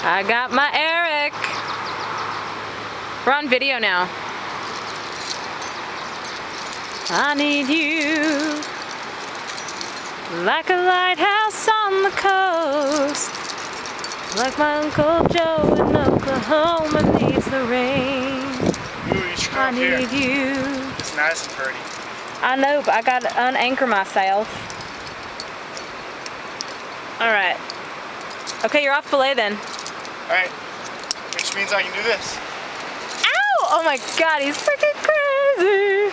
I got my Eric. We're on video now. I need you like a lighthouse on the coast, like my Uncle Joe in Oklahoma needs the rain. Ooh, you should come I here. need you. It's nice and pretty. I know, but I gotta unanchor myself. Alright. Okay, you're off belay then. Alright. Which means I can do this. Ow! Oh my god, he's freaking crazy!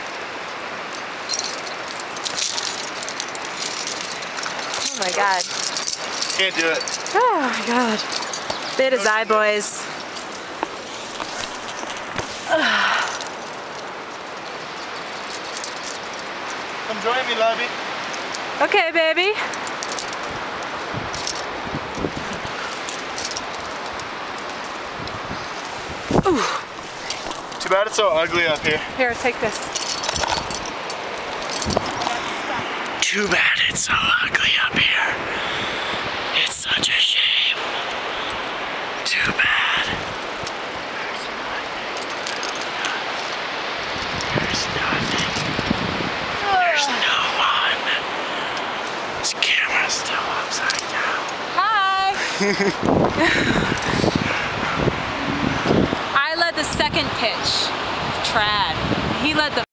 Oh my god. Can't do it. Oh my god. Bit his eye, boys. Come join me, lovey. Okay, baby. Ooh. Too bad it's so ugly up here. Here, take this. Too bad it's so ugly up here. It's such a shame. Too bad. There's nothing. There's no one. This camera's still upside down. Hi! I led the second pitch. Trad. He led the